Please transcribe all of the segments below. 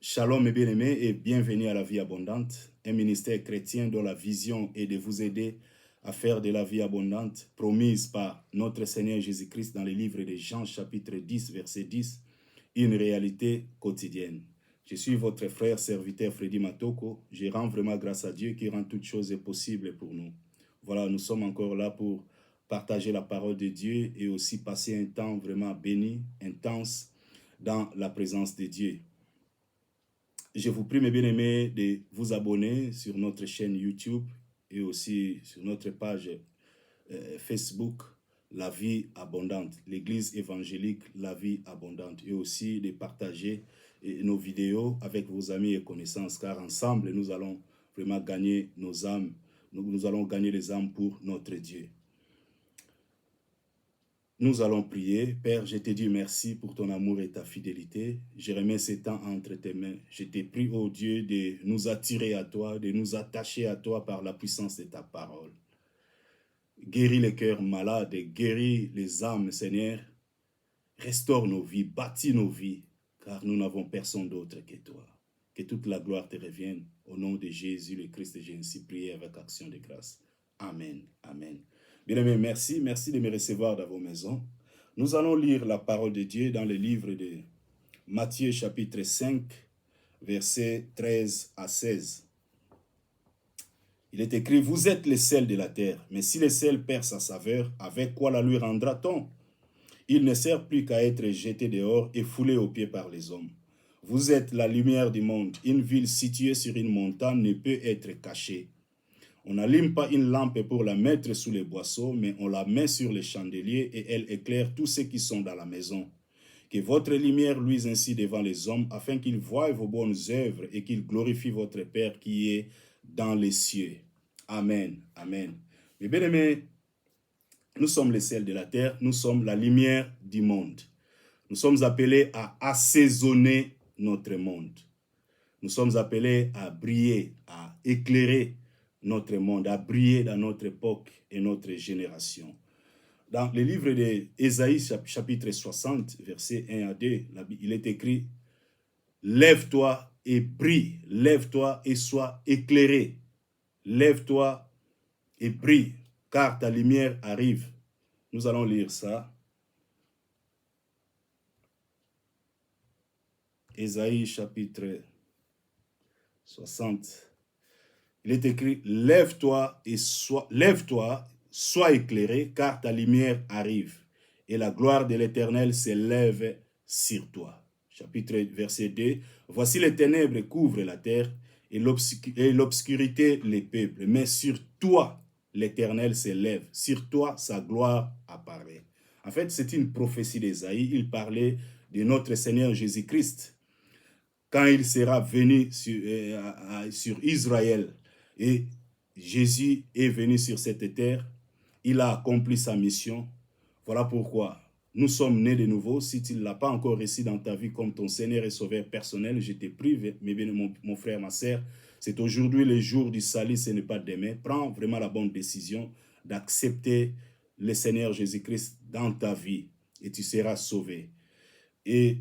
Shalom mes bien-aimés et bienvenue à la vie abondante, un ministère chrétien dont la vision est de vous aider à faire de la vie abondante promise par notre Seigneur Jésus-Christ dans le livre de Jean chapitre 10 verset 10, une réalité quotidienne. Je suis votre frère serviteur Freddy Matoko. Je rends vraiment grâce à Dieu qui rend toutes choses possibles pour nous. Voilà, nous sommes encore là pour partager la parole de Dieu et aussi passer un temps vraiment béni, intense dans la présence de Dieu. Je vous prie, mes bien-aimés, de vous abonner sur notre chaîne YouTube et aussi sur notre page Facebook, La Vie Abondante, l'Église évangélique La Vie Abondante, et aussi de partager nos vidéos avec vos amis et connaissances, car ensemble, nous allons vraiment gagner nos âmes, nous allons gagner les âmes pour notre Dieu. Nous allons prier. Père, je te dis merci pour ton amour et ta fidélité. Je remets ces temps entre tes mains. Je te prie, ô Dieu, de nous attirer à toi, de nous attacher à toi par la puissance de ta parole. Guéris les cœurs malades, guéris les âmes, Seigneur. Restaure nos vies, bâtis nos vies, car nous n'avons personne d'autre que toi. Que toute la gloire te revienne. Au nom de Jésus le Christ, j'ai ainsi prié avec action de grâce. Amen. Amen. Bien-aimés, merci de me recevoir dans vos maisons. Nous allons lire la parole de Dieu dans le livre de Matthieu chapitre 5, versets 13 à 16. Il est écrit, « Vous êtes le sel de la terre, mais si le sel perd sa saveur, avec quoi la lui rendra-t-on? Il ne sert plus qu'à être jeté dehors et foulé aux pieds par les hommes. Vous êtes la lumière du monde. Une ville située sur une montagne ne peut être cachée. On n'allume pas une lampe pour la mettre sous les boisseaux, mais on la met sur les chandeliers et elle éclaire tous ceux qui sont dans la maison. Que votre lumière luise ainsi devant les hommes, afin qu'ils voient vos bonnes œuvres et qu'ils glorifient votre Père qui est dans les cieux. » Amen. Amen. Mes bien-aimés, nous sommes les sels de la terre, nous sommes la lumière du monde. Nous sommes appelés à assaisonner notre monde. Nous sommes appelés à briller, à éclairer notre monde, à briller dans notre époque et notre génération. Dans le livre d'Ésaïe, chapitre 60, versets 1 à 2, il est écrit « Lève-toi et brille, lève-toi et sois éclairé, lève-toi et brille, car ta lumière arrive. » Nous allons lire ça. Ésaïe, chapitre 60. Il est écrit, lève-toi et sois éclairé, car ta lumière arrive, et la gloire de l'Éternel s'élève sur toi. Chapitre verset 2, voici les ténèbres couvrent la terre, et l'obscurité les peuples, mais sur toi l'Éternel s'élève, sur toi sa gloire apparaît. En fait, c'est une prophétie d'Ésaïe, il parlait de notre Seigneur Jésus-Christ, quand il sera venu sur Israël. Et Jésus est venu sur cette terre, il a accompli sa mission. Voilà pourquoi nous sommes nés de nouveau. Si tu ne l'as pas encore reçu dans ta vie comme ton Seigneur et Sauveur personnel, je te prie, mon frère, ma sœur, c'est aujourd'hui le jour du salut, ce n'est pas demain. Prends vraiment la bonne décision d'accepter le Seigneur Jésus-Christ dans ta vie et tu seras sauvé. Et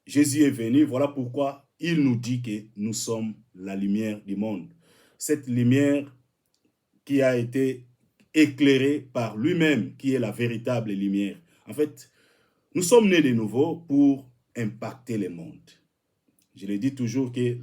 Jésus est venu, voilà pourquoi il nous dit que nous sommes la lumière du monde. Cette lumière qui a été éclairée par lui-même, qui est la véritable lumière. En fait, nous sommes nés de nouveau pour impacter le monde. Je le dis toujours que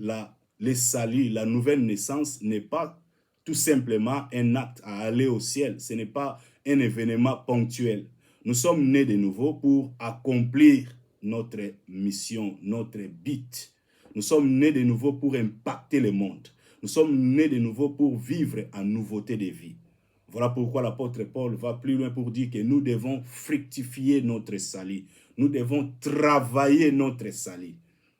le salut, la nouvelle naissance n'est pas tout simplement un acte à aller au ciel. Ce n'est pas un événement ponctuel. Nous sommes nés de nouveau pour accomplir notre mission, notre but. Nous sommes nés de nouveau pour impacter le monde. Nous sommes nés de nouveau pour vivre en nouveauté de vie. Voilà pourquoi l'apôtre Paul va plus loin pour dire que nous devons fructifier notre salut. Nous devons travailler notre salut.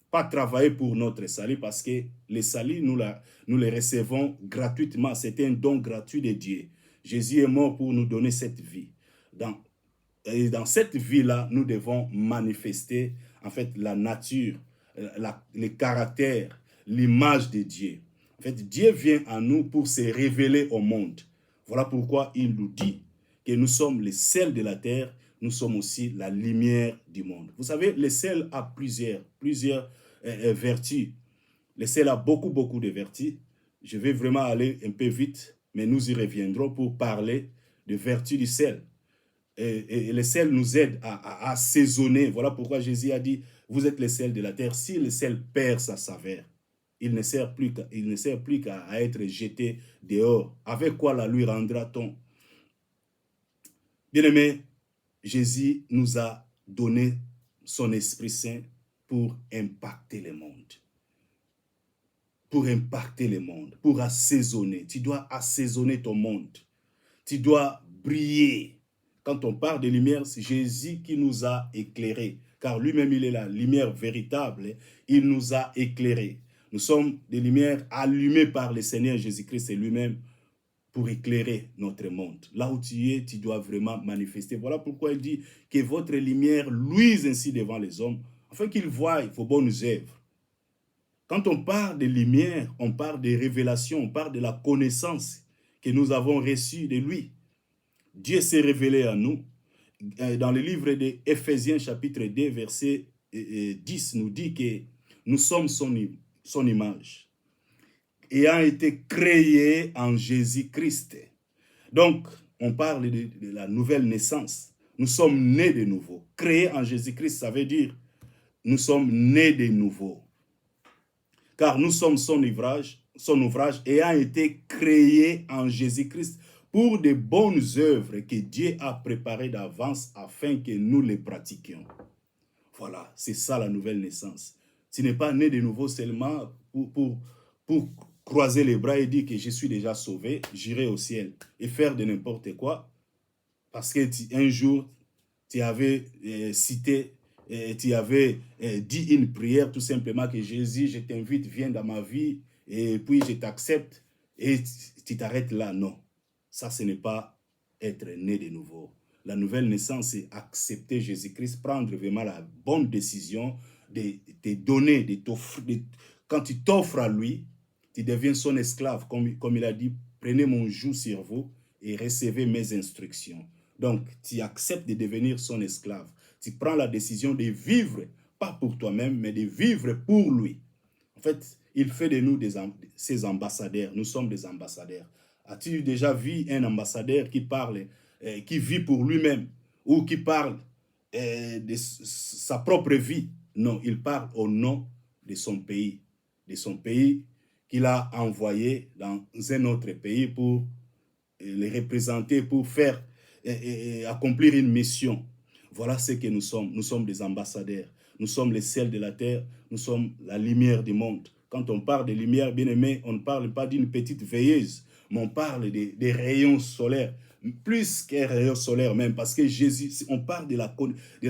Pas travailler pour notre salut parce que le salut, nous le recevons gratuitement. C'est un don gratuit de Dieu. Jésus est mort pour nous donner cette vie. Dans cette vie-là, nous devons manifester en fait la nature, le caractère, l'image de Dieu. En fait, Dieu vient à nous pour se révéler au monde. Voilà pourquoi il nous dit que nous sommes les sels de la terre, nous sommes aussi la lumière du monde. Vous savez, le sel a plusieurs vertus. Le sel a beaucoup, beaucoup de vertus. Je vais vraiment aller un peu vite, mais nous y reviendrons pour parler de vertus du sel. Et le sel nous aide à assaisonner. Voilà pourquoi Jésus a dit, vous êtes le sel de la terre. Si le sel perd sa saveur, il ne sert plus qu'à être jeté dehors. Avec quoi la lui rendra-t-on? Bien-aimé, Jésus nous a donné son Esprit Saint pour impacter le monde. Pour impacter le monde, pour assaisonner. Tu dois assaisonner ton monde. Tu dois briller. Quand on parle de lumière, c'est Jésus qui nous a éclairés. Car lui-même, il est la lumière véritable. Il nous a éclairés. Nous sommes des lumières allumées par le Seigneur Jésus-Christ et lui-même pour éclairer notre monde. Là où tu es, tu dois vraiment manifester. Voilà pourquoi il dit que votre lumière luise ainsi devant les hommes, afin qu'ils voient vos bonnes œuvres. Quand on parle de lumière, on parle de révélation, on parle de la connaissance que nous avons reçue de lui. Dieu s'est révélé à nous. Dans le livre d'Éphésiens chapitre 2, verset 10, nous dit que nous sommes son image, ayant été créés en Jésus-Christ. Donc, on parle de la nouvelle naissance. Nous sommes nés de nouveau. Créés en Jésus-Christ, ça veut dire nous sommes nés de nouveau. Car nous sommes son ouvrage ayant été créé en Jésus-Christ pour de bonnes œuvres que Dieu a préparées d'avance afin que nous les pratiquions. Voilà, c'est ça la nouvelle naissance. Tu n'es pas né de nouveau seulement pour croiser les bras et dire que je suis déjà sauvé, j'irai au ciel et faire de n'importe quoi. Parce que un jour, tu avais cité, tu avais dit une prière tout simplement que Jésus, je t'invite, viens dans ma vie et puis je t'accepte et tu t'arrêtes là. Non, ça ce n'est pas être né de nouveau. La nouvelle naissance, c'est accepter Jésus-Christ, prendre vraiment la bonne décision de te donner, quand tu t'offres à lui, tu deviens son esclave, comme il a dit, prenez mon joug sur vous et recevez mes instructions. Donc, tu acceptes de devenir son esclave. Tu prends la décision de vivre, pas pour toi-même, mais de vivre pour lui. En fait, il fait de nous ses ambassadeurs. Nous sommes des ambassadeurs. As-tu déjà vu un ambassadeur qui parle, qui vit pour lui-même ou qui parle de sa propre vie? Non, il parle au nom de son pays qu'il a envoyé dans un autre pays pour les représenter, pour faire accomplir une mission. Voilà ce que nous sommes. Nous sommes des ambassadeurs. Nous sommes les sels de la terre. Nous sommes la lumière du monde. Quand on parle de lumière, bien aimé, on ne parle pas d'une petite veilleuse, mais on parle des rayons solaires. Plus qu'un rayon solaire même, parce que Jésus, on parle de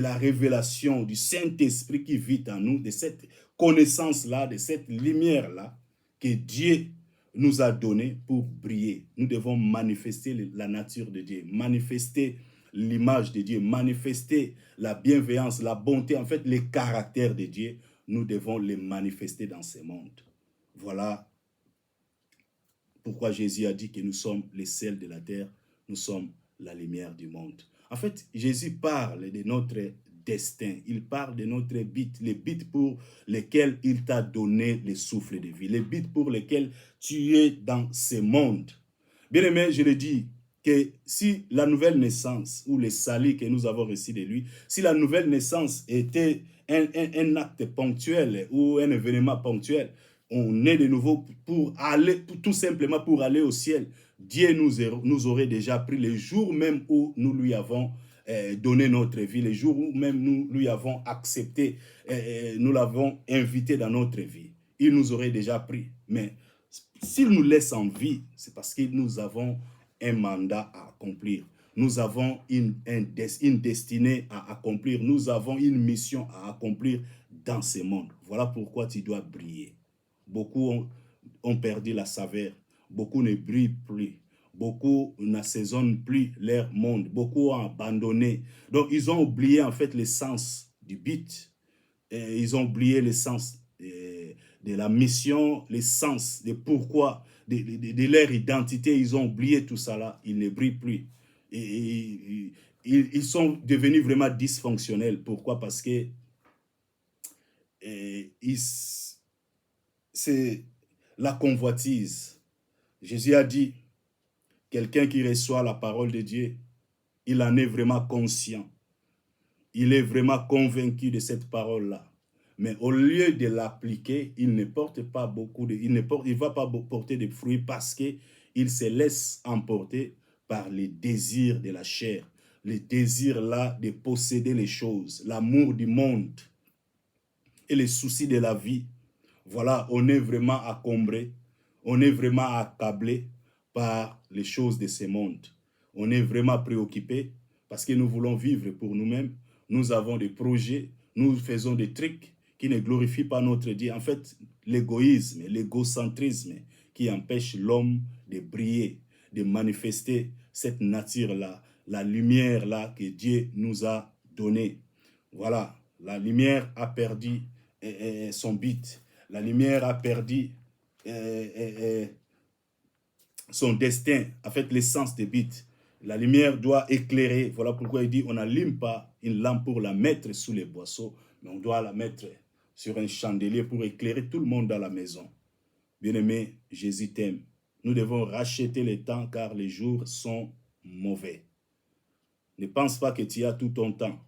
la révélation du Saint-Esprit qui vit en nous, de cette connaissance-là, de cette lumière-là que Dieu nous a donné pour briller. Nous devons manifester la nature de Dieu, manifester l'image de Dieu, manifester la bienveillance, la bonté, en fait, les caractères de Dieu. Nous devons les manifester dans ce monde. Voilà pourquoi Jésus a dit que nous sommes les sels de la terre, nous sommes la lumière du monde. En fait, Jésus parle de notre destin, il parle de notre but, les buts pour lesquels il t'a donné le souffle de vie, les buts pour lesquels tu es dans ce monde. Bien aimé, je le dis, que si la nouvelle naissance ou le salut que nous avons reçu de lui, si la nouvelle naissance était un acte ponctuel ou un événement ponctuel, on est de nouveau pour aller, tout simplement pour aller au ciel. Dieu nous aurait déjà pris le jour même où nous lui avons donné notre vie, le jour où même nous lui avons accepté, nous l'avons invité dans notre vie. Il nous aurait déjà pris. Mais s'il nous laisse en vie, c'est parce que nous avons un mandat à accomplir. Nous avons une destinée à accomplir. Nous avons une mission à accomplir dans ce monde. Voilà pourquoi tu dois briller. Beaucoup ont perdu la saveur. Beaucoup ne brillent plus. Beaucoup n'assaisonnent plus leur monde. Beaucoup ont abandonné. Donc, ils ont oublié en fait l'essence du but. Ils ont oublié l'essence de la mission, l'essence de pourquoi, de leur identité. Ils ont oublié tout ça là. Ils ne brillent plus. Et ils sont devenus vraiment dysfonctionnels. Pourquoi? Parce que c'est la convoitise. Jésus a dit, quelqu'un qui reçoit la parole de Dieu, il en est vraiment conscient. Il est vraiment convaincu de cette parole-là. Mais au lieu de l'appliquer, il ne porte pas beaucoup de, il va pas porter de fruits parce qu'il se laisse emporter par les désirs de la chair, les désirs là de posséder les choses, l'amour du monde et les soucis de la vie. Voilà, on est vraiment encombré, on est vraiment accablé par les choses de ce monde. On est vraiment préoccupé parce que nous voulons vivre pour nous-mêmes. Nous avons des projets, nous faisons des trucs qui ne glorifient pas notre Dieu. En fait, l'égoïsme, l'égocentrisme qui empêche l'homme de briller, de manifester cette nature-là, la lumière-là que Dieu nous a donnée. Voilà, la lumière a perdu son but. La lumière a perdu son destin, en fait l'essence des but. La lumière doit éclairer. Voilà pourquoi il dit, on n'allume pas une lampe pour la mettre sous les boisseaux, mais on doit la mettre sur un chandelier pour éclairer tout le monde dans la maison. Bien-aimé, Jésus t'aime. Nous devons racheter le temps car les jours sont mauvais. Ne pense pas que tu as tout ton temps.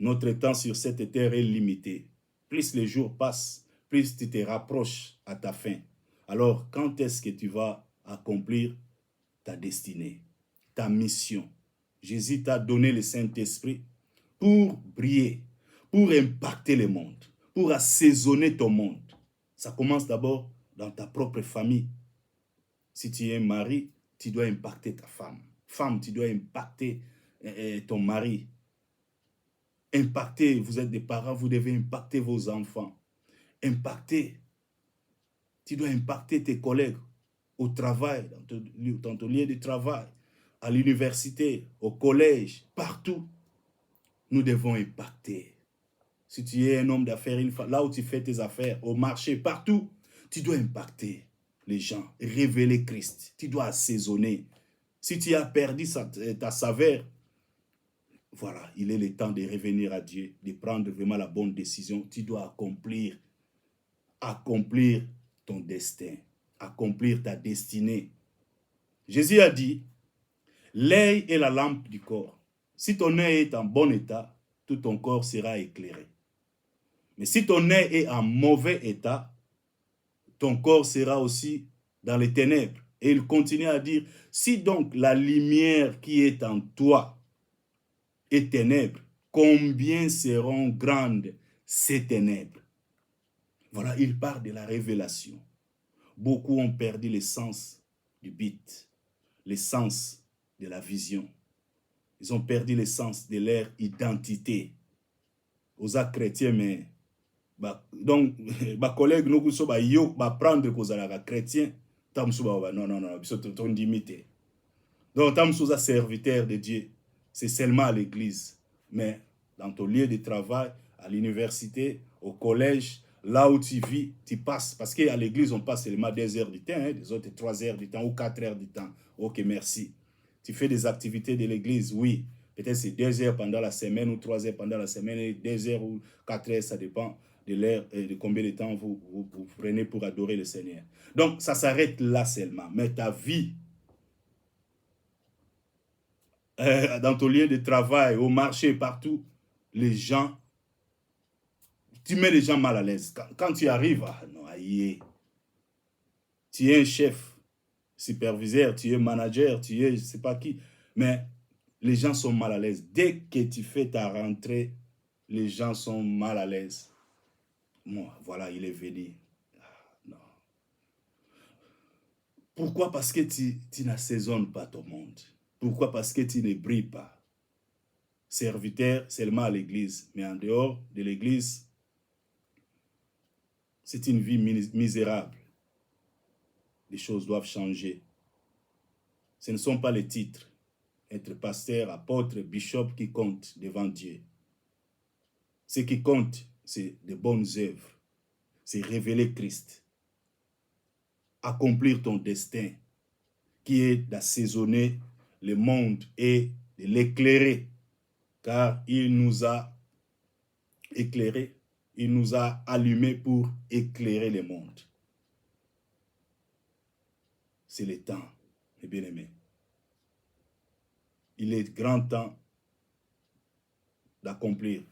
Notre temps sur cette terre est limité. Plus les jours passent, plus tu te rapproches à ta fin. Alors, quand est-ce que tu vas accomplir ta destinée, ta mission? Jésus t'a donné le Saint-Esprit pour briller, pour impacter le monde, pour assaisonner ton monde. Ça commence d'abord dans ta propre famille. Si tu es un mari, tu dois impacter ta femme. Femme, tu dois impacter ton mari. Impacter, vous êtes des parents, vous devez impacter vos enfants. Impacter. Tu dois impacter tes collègues au travail, dans ton lieu de travail, à l'université, au collège, partout. Nous devons impacter. Si tu es un homme d'affaires, là où tu fais tes affaires, au marché, partout, tu dois impacter les gens, révéler Christ. Tu dois assaisonner. Si tu as perdu ta saveur, voilà, il est le temps de revenir à Dieu, de prendre vraiment la bonne décision. Tu dois accomplir ton destin, accomplir ta destinée. Jésus a dit, l'œil est la lampe du corps. Si ton œil est en bon état, tout ton corps sera éclairé. Mais si ton œil est en mauvais état, ton corps sera aussi dans les ténèbres. Et il continue à dire, si donc la lumière qui est en toi est ténèbres, combien seront grandes ces ténèbres? Voilà, il parle de la révélation. Beaucoup ont perdu le sens du but, le sens de la vision. Ils ont perdu le sens de leur identité. Aux chrétiens, mais donc, ma collègue, nous sommes prendre que les chrétiens, non, ils sont limités. Donc, tant que serviteur de Dieu, c'est seulement à l'église. Mais dans ton lieu de travail, à l'université, au collège, là où tu vis, tu passes. Parce qu'à l'église, on passe seulement 2 heures du temps, hein, des autres 3 heures du temps ou 4 heures du temps. Ok, merci. Tu fais des activités de l'église, oui. Peut-être c'est 2 heures pendant la semaine ou 3 heures pendant la semaine, et 2 heures ou 4 heures, ça dépend de l'heure et de combien de temps vous prenez pour adorer le Seigneur. Donc, ça s'arrête là seulement. Mais ta vie, dans ton lieu de travail, au marché, partout, les gens, tu mets les gens mal à l'aise. Quand tu arrives, non, aïe, tu es un chef, superviseur, tu es manager, tu es je ne sais pas qui, mais les gens sont mal à l'aise. Dès que tu fais ta rentrée, les gens sont mal à l'aise. Bon, voilà, il est venu. Non. Pourquoi? Parce que tu n'assaisonnes pas ton monde. Pourquoi? Parce que tu ne brilles pas. Serviteur seulement à l'église, mais en dehors de l'église, c'est une vie misérable. Les choses doivent changer. Ce ne sont pas les titres, être pasteur, apôtre, bishop qui comptent devant Dieu. Ce qui compte, c'est de bonnes œuvres. C'est révéler Christ. Accomplir ton destin, qui est d'assaisonner le monde et de l'éclairer. Car il nous a éclairés, il nous a allumés pour éclairer le monde. c'est le temps, mes bien-aimés. Il est grand temps d'accomplir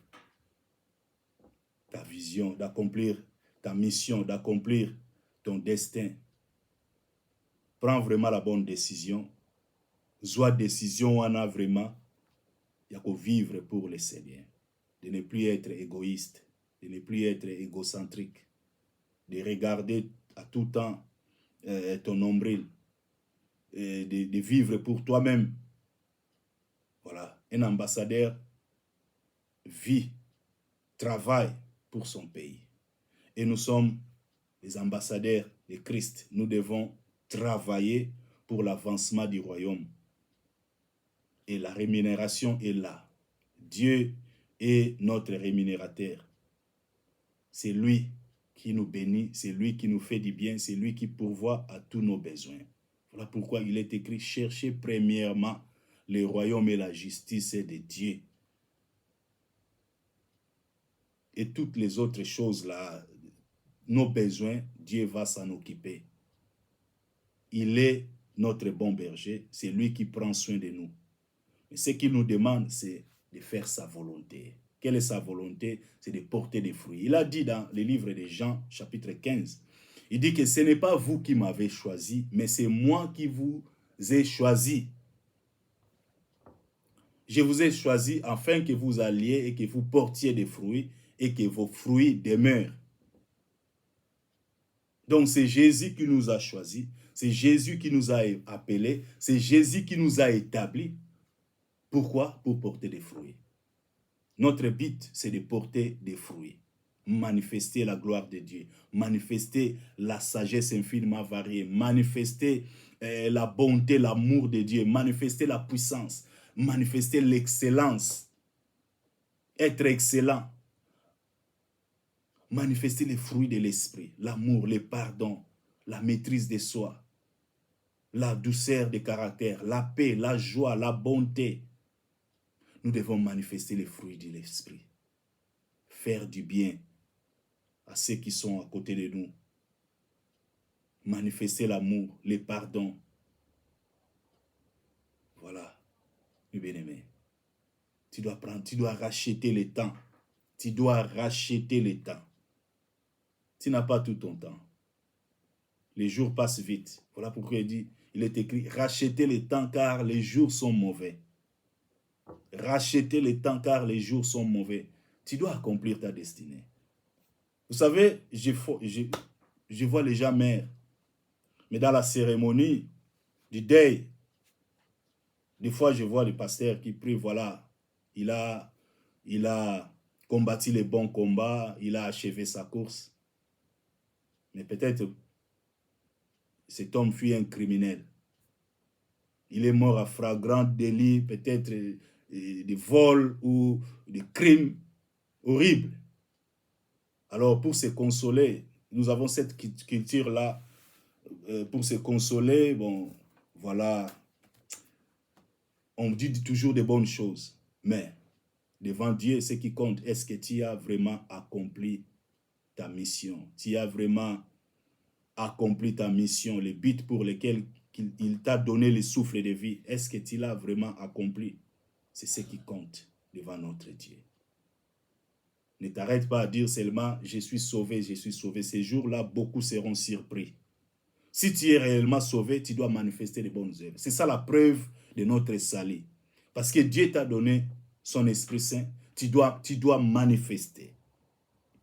ta vision, d'accomplir ta mission, d'accomplir ton destin. Prends vraiment la bonne décision. Soit décision on a vraiment, il y a qu'à vivre pour le Seigneur. De ne plus être égoïste, de ne plus être égocentrique, de regarder à tout temps ton nombril, de vivre pour toi-même. Voilà, un ambassadeur vit, travaille pour son pays. Et nous sommes les ambassadeurs de Christ. Nous devons travailler pour l'avancement du royaume. Et la rémunération est là. Dieu est notre rémunérateur. C'est lui qui nous bénit, c'est lui qui nous fait du bien, c'est lui qui pourvoit à tous nos besoins. Voilà pourquoi il est écrit, cherchez premièrement le royaume et la justice de Dieu. Et toutes les autres choses là, nos besoins, Dieu va s'en occuper. Il est notre bon berger, c'est lui qui prend soin de nous. Mais ce qu'il nous demande, c'est de faire sa volonté. Quelle est sa volonté? C'est de porter des fruits. Il a dit dans le livre de Jean, chapitre 15, il dit que ce n'est pas vous qui m'avez choisi, mais c'est moi qui vous ai choisi. Je vous ai choisi afin que vous alliez et que vous portiez des fruits et que vos fruits demeurent. Donc c'est Jésus qui nous a choisis, c'est Jésus qui nous a appelés, c'est Jésus qui nous a établis. Pourquoi? Pour porter des fruits. Notre but, c'est de porter des fruits, manifester la gloire de Dieu, manifester la sagesse infiniment variée, manifester la bonté, l'amour de Dieu, manifester la puissance, manifester l'excellence, être excellent, manifester les fruits de l'esprit, l'amour, le pardon, la maîtrise de soi, la douceur de caractère, la paix, la joie, la bonté. Nous devons manifester les fruits de l'esprit. Faire du bien à ceux qui sont à côté de nous. Manifester l'amour, le pardon. Voilà, mes bien-aimés. Tu dois racheter le temps. Tu dois racheter le temps. Tu n'as pas tout ton temps. Les jours passent vite. Voilà pourquoi il est écrit, rachetez le temps car les jours sont mauvais. Racheter le temps car les jours sont mauvais. Tu dois accomplir ta destinée. Vous savez, je vois les gens mères. Mais dans la cérémonie du deuil, des fois je vois le pasteur qui prie, voilà, il a combattu les bons combats, il a achevé sa course. Mais peut-être cet homme fut un criminel. Il est mort à flagrant délit, peut-être de vol ou de crimes horribles. Alors pour se consoler, nous avons cette culture-là, pour se consoler, bon, voilà, on dit toujours de bonnes choses, mais devant Dieu, ce qui compte, est-ce que tu as vraiment accompli ta mission? Tu as vraiment accompli ta mission, le but pour lequel il t'a donné le souffle de vie, est-ce que tu l'as vraiment accompli? C'est ce qui compte devant notre Dieu. Ne t'arrête pas à dire seulement, je suis sauvé, je suis sauvé. Ces jours-là, beaucoup seront surpris. Si tu es réellement sauvé, tu dois manifester les bonnes œuvres. C'est ça la preuve de notre salut. Parce que Dieu t'a donné son Esprit Saint, tu dois manifester.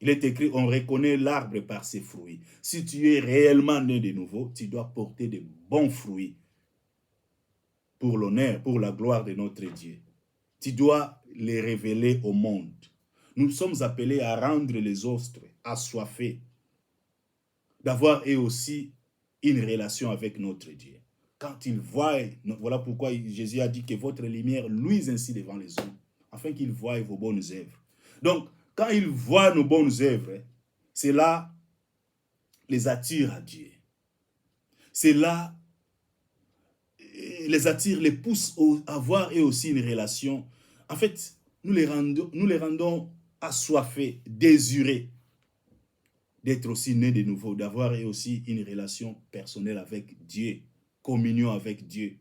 Il est écrit, on reconnaît l'arbre par ses fruits. Si tu es réellement né de nouveau, tu dois porter de bons fruits pour l'honneur, pour la gloire de notre Dieu. Tu dois les révéler au monde. Nous sommes appelés à rendre les autres assoiffés, d'avoir eux aussi une relation avec notre Dieu. Quand ils voient, voilà pourquoi Jésus a dit que votre lumière luise ainsi devant les hommes, afin qu'ils voient vos bonnes œuvres. Donc, quand ils voient nos bonnes œuvres, cela les attire à Dieu. Cela les attire, les pousse à avoir eux aussi une relation. En fait, nous les rendons assoiffés, désirés d'être aussi nés de nouveau, d'avoir aussi une relation personnelle avec Dieu. communion avec Dieu.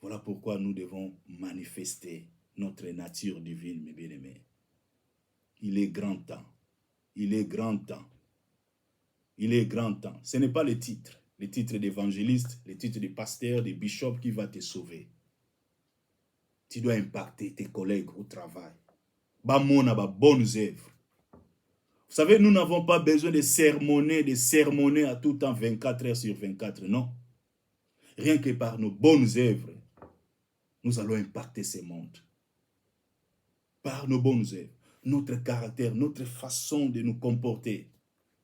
Voilà pourquoi nous devons manifester notre nature divine, mes bien-aimés. Il est grand temps. Il est grand temps. Il est grand temps. Ce n'est pas le titre d'évangéliste, le titre de pasteur, de bishop qui va te sauver. Tu dois impacter tes collègues au travail. Bamona ba bonnes œuvres. Vous savez, nous n'avons pas besoin de sermonner à tout temps 24 heures sur 24, non. Rien que par nos bonnes œuvres, nous allons impacter ce monde. Par nos bonnes œuvres, notre caractère, notre façon de nous comporter,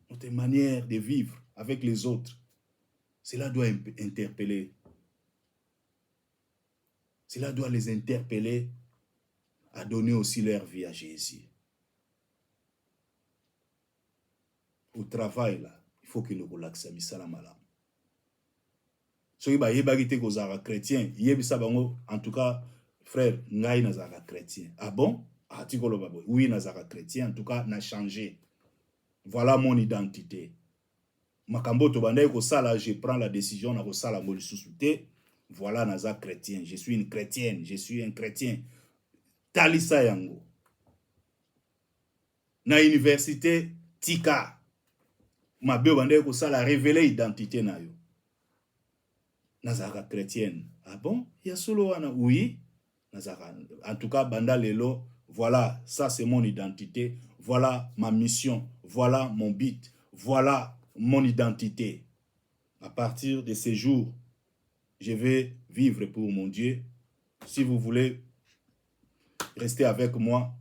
notre manière de vivre avec les autres, cela doit interpeller. Cela doit les interpeller à donner aussi leur vie à Jésus. Au travail, là, il faut que nous relaxions. Soki ba yebaki te kozala chrétien, yebisa bango, en tout cas, frère, ngai nazala chrétien. Ah bon? Ah, tu koloba boy. Oui, nazala chrétien, en tout cas, n'a changé. Voilà mon identité. Makambo to bandai ko sala, je prends la décision na ko sala mo lisusu te. Voilà naza chrétien, je suis une chrétienne, je suis un chrétien. Talisa yango. Na université tika. Mabe bandai ko sala révéler identité na yo. Nazara chrétienne. Ah bon? Yasolo wana oui. Nazara. En tout cas, banda lelo, voilà, ça c'est mon identité, voilà ma mission, voilà mon but, voilà mon identité. À partir de ces jours, je vais vivre pour mon Dieu. Si vous voulez rester avec moi,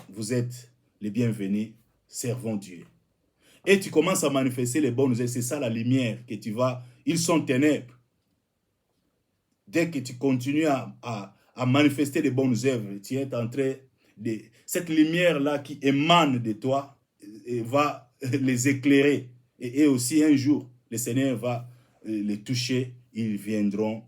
vous êtes les bienvenus, servons Dieu. Et tu commences à manifester les bonnes œuvres, c'est ça la lumière que tu vas, ils sont ténèbres. Dès que tu continues à manifester les bonnes œuvres, tu es en train de... Cette lumière-là qui émane de toi va les éclairer. Et aussi un jour, le Seigneur va les toucher, ils viendront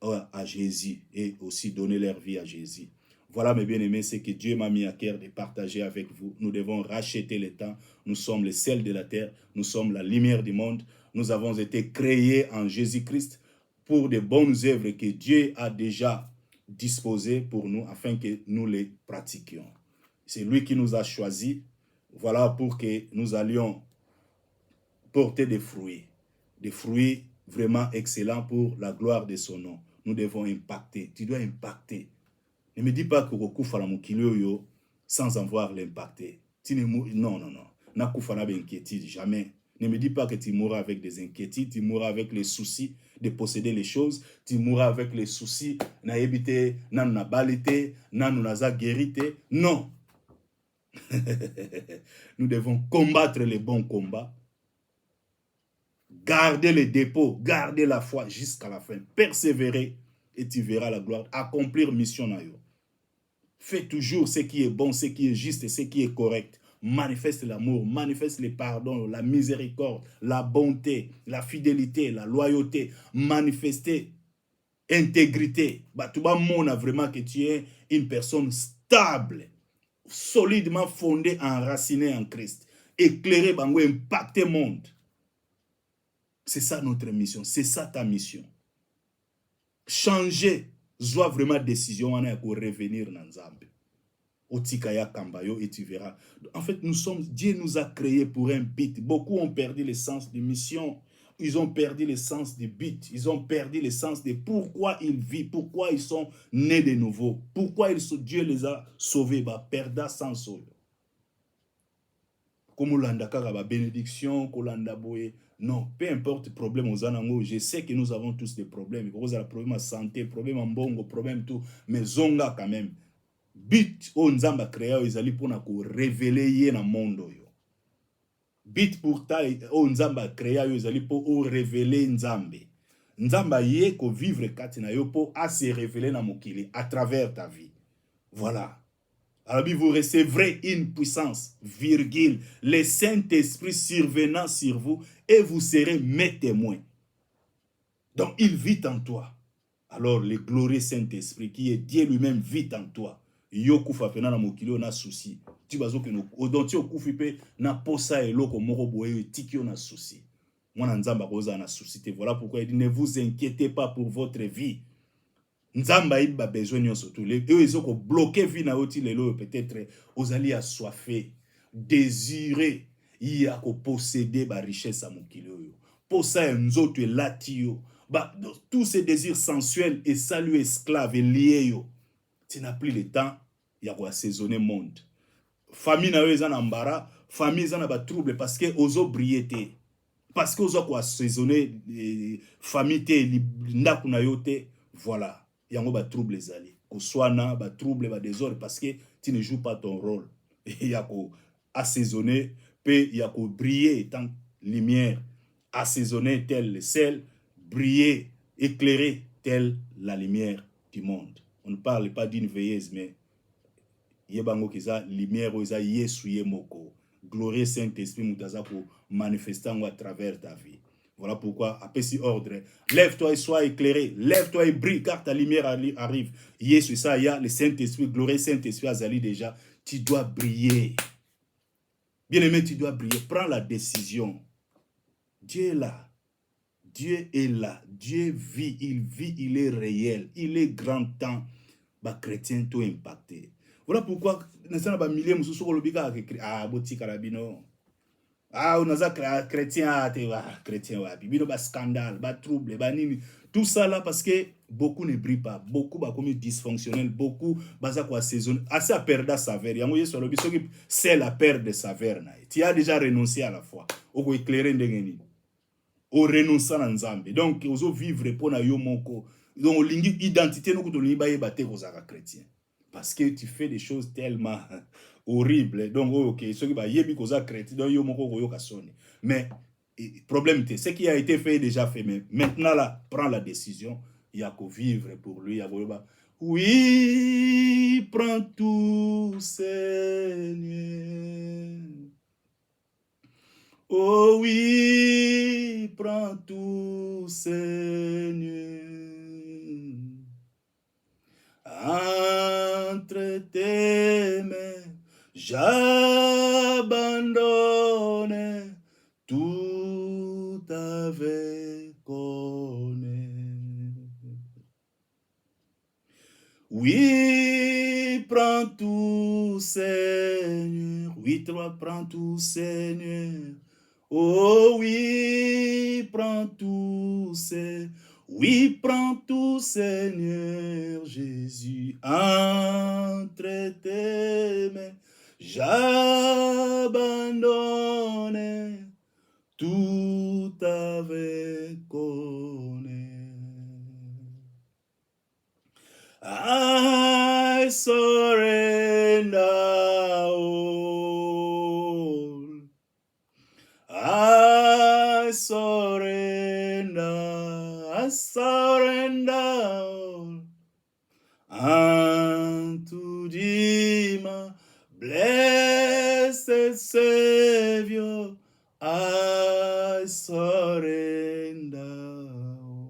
à Jésus et aussi donner leur vie à Jésus. Voilà mes bien-aimés, ce que Dieu m'a mis à cœur de partager avec vous. Nous devons racheter le temps. Nous sommes les sels de la terre. Nous sommes la lumière du monde. Nous avons été créés en Jésus-Christ pour de bonnes œuvres que Dieu a déjà disposées pour nous afin que nous les pratiquions. C'est lui qui nous a choisis. Voilà pour que nous allions porter des fruits vraiment excellents pour la gloire de son nom. Nous devons impacter. Tu dois impacter. Ne me dis pas que Rokufa la mokilio sans avoir l'impacter. Non. Nakufa na inquiétude, jamais. Ne me dis pas que tu mourras avec des inquiétudes, tu mourras avec les soucis de posséder les choses, tu mourras avec les soucis, na yebite, nan na balite, nan naza guérite. Non. Nous devons combattre les bons combats, garder les dépôts, garder la foi jusqu'à la fin, persévérer et tu verras la gloire, accomplir mission na yo. Fais toujours ce qui est bon, ce qui est juste et ce qui est correct. Manifeste l'amour, manifeste le pardon, la miséricorde, la bonté, la fidélité, la loyauté. Manifester intégrité. Tu vas montrer vraiment que tu es une personne stable, solidement fondée, enracinée en Christ. Éclairer, impacter le monde. C'est ça notre mission, c'est ça ta mission. Changer, soit vraiment décision pour revenir dans Nzambe. Otikaya Kambayo et tu verras. En fait, Dieu nous a créés pour un but. Beaucoup ont perdu le sens de mission. Ils ont perdu le sens du but. Ils ont perdu le sens de pourquoi ils vivent, pourquoi ils sont nés de nouveau, pourquoi Dieu les a sauvés. Perda sans sauve. Comme Olanda Kagaba bénédiction, Kolanda Boye. Non, peu importe le problème aux anangos, je sais que nous avons tous des problèmes. Vous avez des problèmes de santé, problème en bongo, problème tout, mais zonga quand même. But o nzamba créa ezali pona ko révéler ye na monde yo. But pour ta o nzamba créa yo ezali po o révéler nzambe. Nzamba ye ko vivre kati na yo po a se révéler na mokili à travers ta vie. Voilà. Alors vous recevrez une puissance, virgule, le Saint-Esprit survenant sur vous et vous serez mes témoins. Donc il vit en toi. Alors le glorieux Saint-Esprit qui est Dieu lui-même vit en toi. Yo kufa pena na mokili na souci. Tu bazo que no odonti okufi pe na posa eloko moko boye tiki na souci. Moi, Nzamba koza na souci. Voilà pourquoi il dit, ne vous inquiétez pas pour votre vie. Nzamba il a besoin de surtout. Ils ont bloqué vie na oti lelo peut-être aux alliés assoiffés, désirés, il y a ko posséder ba richesse à mokili yo. Pour ça nzoto latio, ba tous ces désirs sensuels et salut esclaves et liés yo. Tu n'as plus le temps, il y a quoi assaisonner monde. Famille na yo ezana ambara, famille ezana ba trouble parce que ozo brillete. Parce que ozo quoi assaisonner famille te ndaku na yo te, voilà. Il y a un trouble les alliés. Koswana, ba trouble, ba désordre parce que tu ne joues pas ton rôle. Il y a ko assaisonner, puis il y a ko briller tant lumière, assaisonner tel le sel, briller, éclairer tel la lumière du monde. On ne parle pas d'une veilleuse, mais yebango kiza lumière oza yesu yemoko. Glorieux Saint-Esprit mutaza pour manifester à travers ta vie. Voilà pourquoi, après si ordre, lève-toi et sois éclairé, lève-toi et brille, car ta lumière arrive. Yesu, ça, il y a le Saint-Esprit, glorieux Saint-Esprit, Azali déjà. Tu dois briller. Bien-aimé, tu dois briller. Prends la décision. Dieu est là. Dieu est là. Dieu vit, il est réel. Il est grand temps. Bah, chrétien, tout impacté. Voilà pourquoi, nous sommes pas milliers, nous sommes ah, boti carabino. Ah, on a chrétien, chrétien, bino ba scandale, ba trouble, ba nini. Tout ça là parce que beaucoup ne brillent pas, beaucoup ba comme dysfonctionnel, beaucoup baza quoi saison, assez à perdre sa saveur. Yango yeso lobi soki c'est la perte de saveur na. Tu as déjà renoncé à la foi. Oko éclairer ndengeni. O renoncer à nzambe. Donc ozo vivre pour na yo moko. Donc lingi identité no ko lingi ba yeba te kozaka chrétien. Parce que tu fais des choses tellement horribles. Donc, ok, ceux qui yebi koza chrétien, donc yo moko koyo kasoni. Mais, problème, ce qui a été fait déjà fait. Mais maintenant, là, prends la décision. Il y a qu'à vivre pour lui. Oui, prends tout, Seigneur. Oh oui, prends tout, Seigneur. Entre tes mains, j'abandonne tout avec honneur. Oui, prends tout, Seigneur. Oui, toi, prends tout, Seigneur. Oh oui, prends tout, Seigneur. Oui, prends tout, Seigneur Jésus, entre tes mains, j'abandonne tout avec honneur. I surrender all. I surrender all unto thee, my blessed Savior. I surrender all.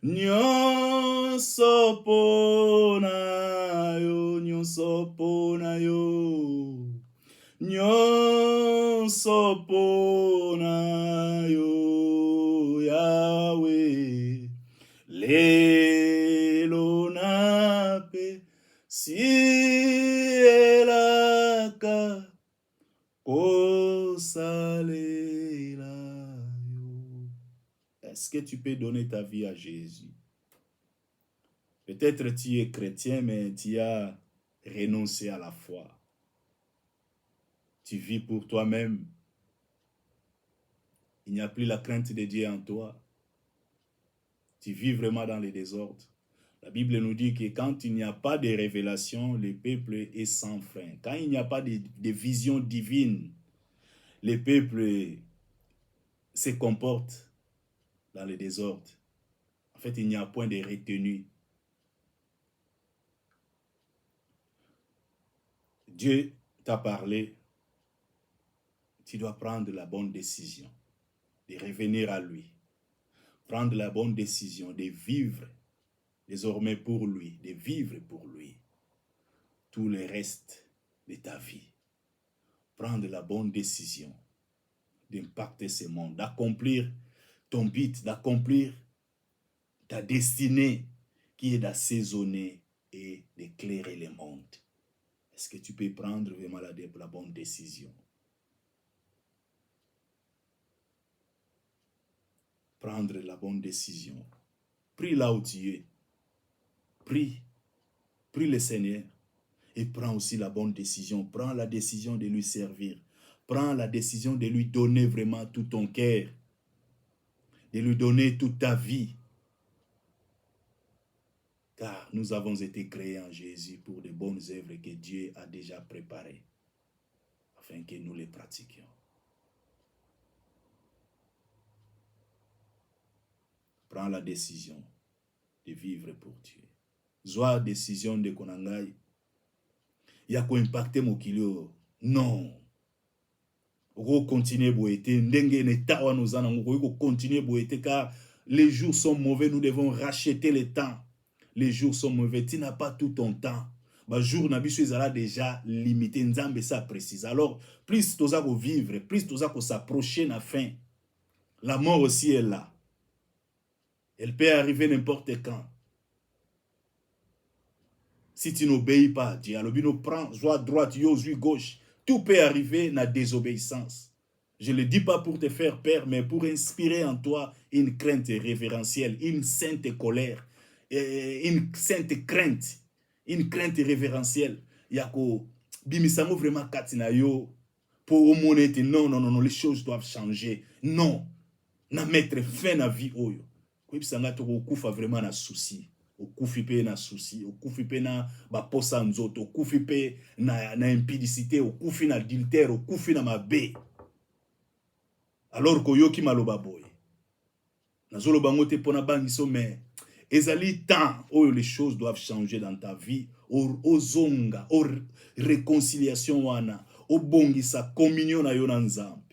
Nyonso pona yo, nyonso pona yo. Nyonso pona yo, Yahweh. Lelo nape si elaka kosalela yo. Est-ce que tu peux donner ta vie à Jésus? Peut-être tu es chrétien, mais tu as renoncé à la foi. Tu vis pour toi-même. Il n'y a plus la crainte de Dieu en toi. Tu vis vraiment dans les désordres. La Bible nous dit que quand il n'y a pas de révélation, le peuple est sans frein. Quand il n'y a pas de vision divine, le peuple se comporte dans les désordres. En fait, il n'y a point de retenue. Dieu t'a parlé. Tu dois prendre la bonne décision de revenir à lui. Prendre la bonne décision de vivre désormais pour lui, de vivre pour lui tout le reste de ta vie. Prendre la bonne décision d'impacter ce monde, d'accomplir ton but, d'accomplir ta destinée qui est d'assaisonner et d'éclairer le monde. Est-ce que tu peux prendre vraiment la bonne décision? Prendre la bonne décision. Prie là où tu es. Prie. Prie le Seigneur. Et prends aussi la bonne décision. Prends la décision de lui servir. Prends la décision de lui donner vraiment tout ton cœur. De lui donner toute ta vie. Car nous avons été créés en Jésus pour de bonnes œuvres que Dieu a déjà préparées, afin que nous les pratiquions. Prends la décision de vivre pour Dieu. Zwa décision de konangai. Ya ko impacter mokilio. Non. Oko continuer boete. Ndenge ne tawa nous en oko continuer boete car les jours sont mauvais. Nous devons racheter le temps. Les jours sont mauvais. Tu n'as pas tout ton temps. Bah jour na biso ezala déjà limité. Nzambe ça précise. Alors plus toza ko vivre, plus toza ko s'approcher na fin. La mort aussi est là. Elle peut arriver n'importe quand. Si tu n'obéis pas à Dieu, alors nous prend, soit droite, soit gauche. Tout peut arriver dans la désobéissance. Je ne le dis pas pour te faire peur, mais pour inspirer en toi une crainte révérentielle, une sainte colère, une sainte crainte, une crainte révérentielle. Yako, bimisamo vraiment katina yo, pour monnaie, non, les choses doivent changer. Non, na mettre fin à la vie oyo. Kwa bisanga toko kufa vraiment na souci. Okufi pe na souci, okufi pe na baposa nzoto, okufi pe na impudicité, okufi na adultère, okufi na mabe. Alors koyoki maloba boy. Nazolo bango te pona bangiso mais ezali temps où les choses doivent changer dans ta vie, au zonga, au réconciliation wana, au bongisa communion na yo na Nzambe.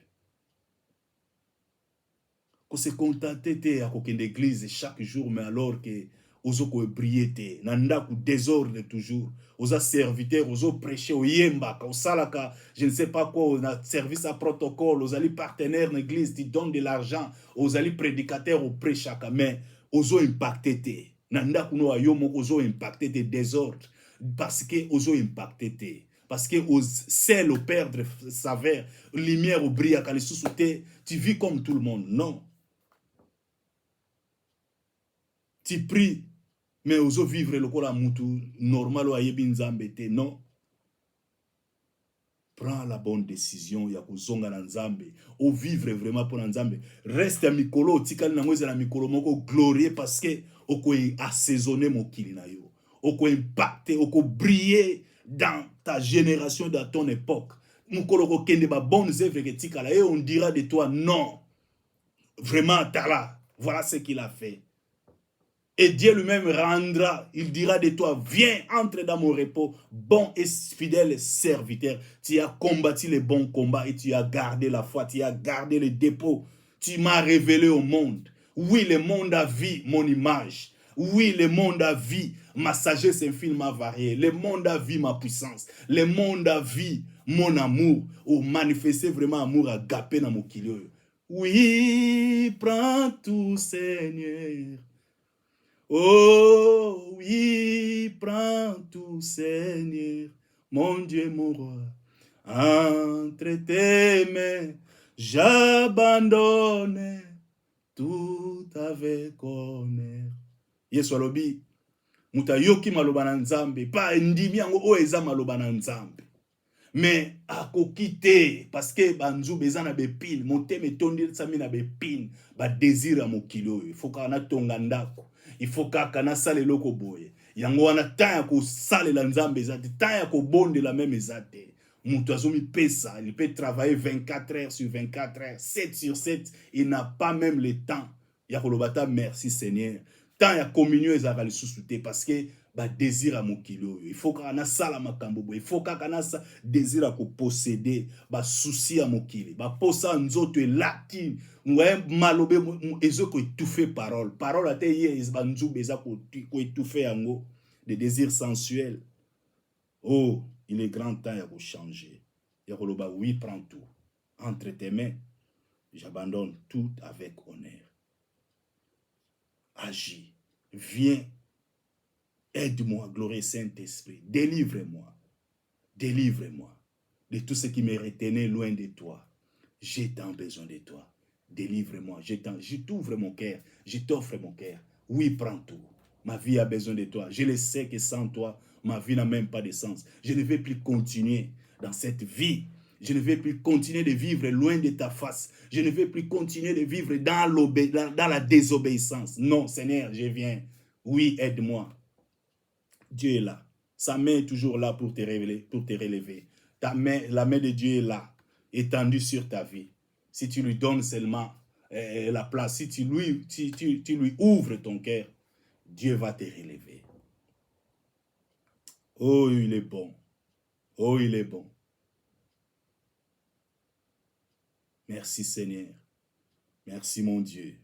Ko se contenter te ya kokende église chaque jour mais alors que ozoko briller nanda ku désordre toujours oza serviteur ozo prêcher oyemba ka osalaka je ne sais pas quoi on a service à protocole ozali partenaire dans l'église tu donnes de l'argent ozali prédicateur au prêchaka mais ozo impacter te nanda kuno ayomo ozo impacter te désordre parce que ozo impacter te parce que au sel au perdre saveur lumière au briller ka lisusu te tu vis comme tout le monde non tu pries mais ozo vivre le kola mutu normal o ayebi Nzambe te non. Prends la bonne décision ya kozonga na Nzambe o vivre vraiment pour Nzambe reste à mikolo tikali na ngweza na mikolo moko glorieux parce que oko assaisonner mokili na yo oko impacter oko briller dans ta génération dans ton époque mokolo ko kende ba bonnes œuvres que tikala et on dira de toi non vraiment tala voilà ce qu'il a fait. Et Dieu lui-même rendra, il dira de toi, viens, entre dans mon repos, bon et fidèle serviteur. Tu as combattu les bons combats et tu as gardé la foi, tu as gardé le dépôt. Tu m'as révélé au monde. Oui, le monde a vu mon image. Oui, le monde a vu ma sagesse infiniment variée. Le monde a vu ma puissance. Le monde a vu mon amour. Ou manifester vraiment amour agapé dans mon kilio. Oui, prends tout, Seigneur. Oh oui, prends tout, Seigneur, mon Dieu, mon roi. Entre tes mains, j'abandonne tout avec honneur. Yesu alobi, muta yoki maloba na Nzambe, pa ndimi yango o eza maloba na Nzambe. Mais akoki te, parce que banzu bezana bepine, moteme tondi sami na bepine, ba désir ya mokili oyo, il faut kana tonga ndako. Il faut kaka na sale loko boye. Yango wana temps ya ko sale la Nzambe ezate, temps ya ko bonde la même ezate. Mutu azomi pesa, il peut travailler 24 heures sur 24 heures, 7 sur 7, il n'a pas même le temps. Ya kolobata merci Seigneur. Temps ya communion ezaka lisusu te parce que ba désir à mokilo. Il faut kana sala makambo boye. Il faut kana sa désir à ko posséder, ba souci à mokili. Ba posa nzoto elati. Ouais, malobe ezo ko étouffer parole. Parole ate ye ezbanzu beza ko étouffer yango des désirs sensuels. Oh, il est grand temps ya ko changer. Ya koloba oui, prends tout entre tes mains. J'abandonne tout avec honneur. Agis. Viens. Aide-moi, glorieux Saint-Esprit. Délivre-moi. Délivre-moi de tout ce qui me retenait loin de toi. J'ai tant besoin de toi. Délivre-moi. Je t'ouvre mon cœur. Je t'offre mon cœur. Oui, prends tout. Ma vie a besoin de toi. Je le sais que sans toi, ma vie n'a même pas de sens. Je ne vais plus continuer dans cette vie. Je ne vais plus continuer de vivre loin de ta face. Je ne vais plus continuer de vivre dans la désobéissance. Non, Seigneur, je viens. Oui, aide-moi. Dieu est là. Sa main est toujours là pour te révéler, pour te relever. La main de Dieu est là, étendue sur ta vie. Si tu lui donnes seulement la place, si tu lui ouvres ton cœur, Dieu va te relever. Oh, il est bon. Oh, il est bon. Merci Seigneur. Merci mon Dieu.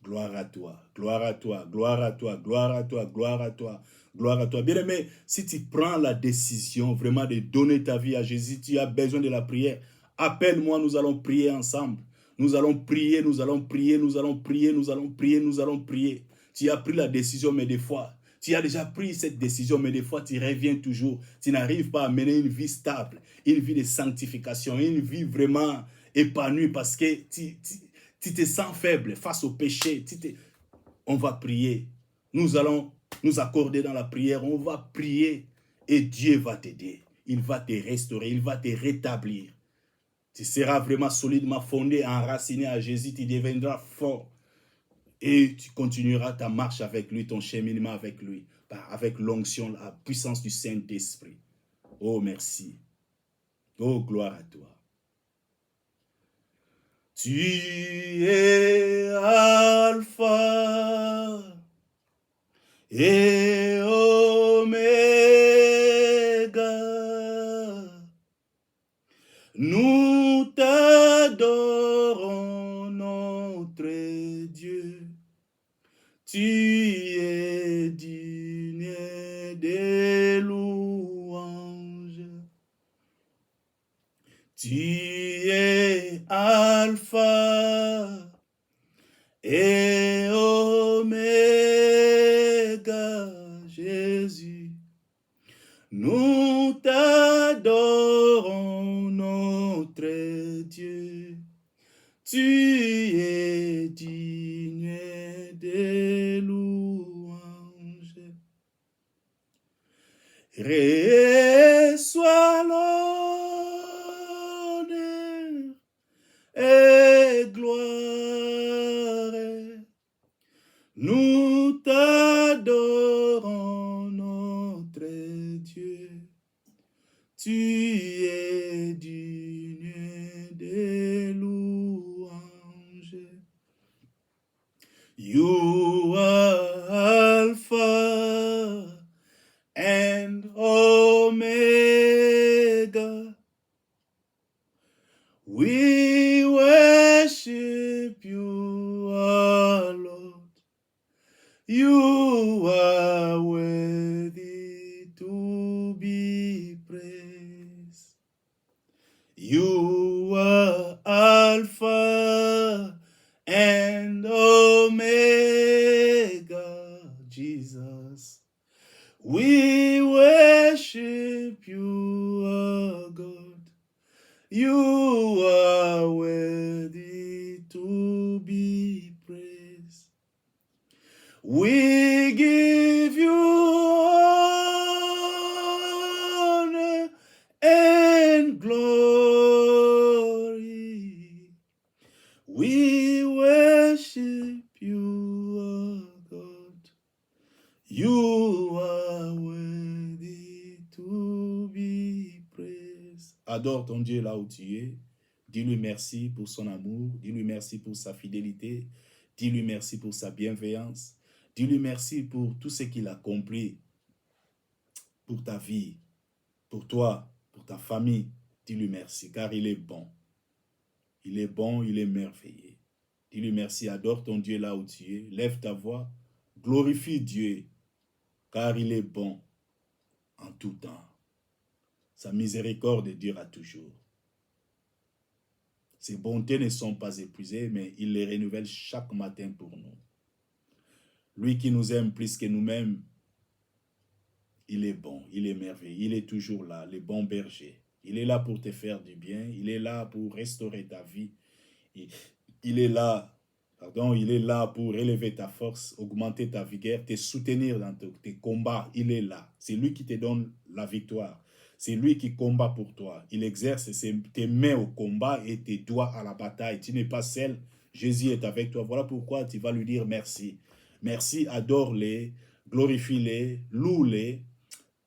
Gloire à toi, gloire à toi, gloire à toi, gloire à toi, gloire à toi, gloire à toi. Bien-aimé, si tu prends la décision vraiment de donner ta vie à Jésus, tu as besoin de la prière. Appelle-moi, nous allons prier ensemble. Nous allons prier, nous allons prier, nous allons prier, nous allons prier, nous allons prier. Tu as pris la décision, mais des fois, tu as déjà pris cette décision, mais des fois, tu reviens toujours. Tu n'arrives pas à mener une vie stable, une vie de sanctification, une vie vraiment épanouie parce que tu te sens faible face au péché. On va prier. Nous allons nous accorder dans la prière. On va prier et Dieu va t'aider. Il va te restaurer. Il va te rétablir. Tu seras vraiment solidement fondé, enraciné à Jésus. Tu deviendras fort. Et tu continueras ta marche avec lui, ton cheminement avec lui, avec l'onction, la puissance du Saint-Esprit. Oh, merci. Oh, gloire à toi. Tu es Alpha et Oméga. Nous t'adorons, notre Dieu. Tu es digne des louanges. Tu es Alpha et Oméga, Jésus. Nous t'adorons, notre Dieu. Tu es digne des louanges. Reçois l'honneur et gloire. Nous t'adorons, notre Dieu. Tu es digne des louanges. You are Alpha and Omega. We worship you, our Lord. You are worthy to be praised. You are Alpha and Omega, Jesus. We worship you, our God. You are worthy to be praised. We give you honor and glory. We worship you, our God. You are worthy to be praised. Adore ton Dieu là où tu es. Dis-lui merci pour son amour. Dis-lui merci pour sa fidélité. Dis-lui merci pour sa bienveillance. Dis-lui merci pour tout ce qu'il a accompli pour ta vie, pour toi, pour ta famille. Dis-lui merci, car il est bon. Il est bon, il est merveilleux. Dis-lui merci, adore ton Dieu là où tu es. Lève ta voix, glorifie Dieu, car il est bon en tout temps. Sa miséricorde durera toujours. Ses bontés ne sont pas épuisées, mais il les renouvelle chaque matin pour nous. Lui qui nous aime plus que nous-mêmes, il est bon, il est merveilleux, il est toujours là, le bon berger. Il est là pour te faire du bien, il est là pour restaurer ta vie. Il est là, il est là pour élever ta force, augmenter ta vigueur, te soutenir dans tes combats. Il est là. C'est lui qui te donne la victoire. C'est lui qui combat pour toi. Il exerce tes mains au combat et tes doigts à la bataille. Tu n'es pas seul. Jésus est avec toi. Voilà pourquoi tu vas lui dire merci. Merci, adore-les, glorifie-les, loue-les.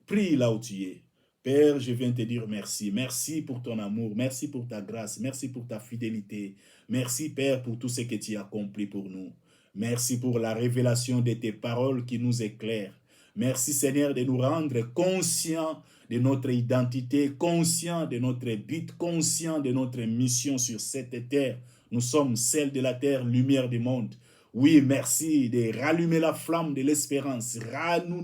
Prie là où tu es. Père, je viens te dire merci. Merci pour ton amour. Merci pour ta grâce. Merci pour ta fidélité. Merci, Père, pour tout ce que tu as accompli pour nous. Merci pour la révélation de tes paroles qui nous éclairent. Merci, Seigneur, de nous rendre conscients de notre identité, conscients de notre but, conscients de notre mission sur cette terre. Nous sommes celles de la terre, lumière du monde. Oui, merci de rallumer la flamme de l'espérance.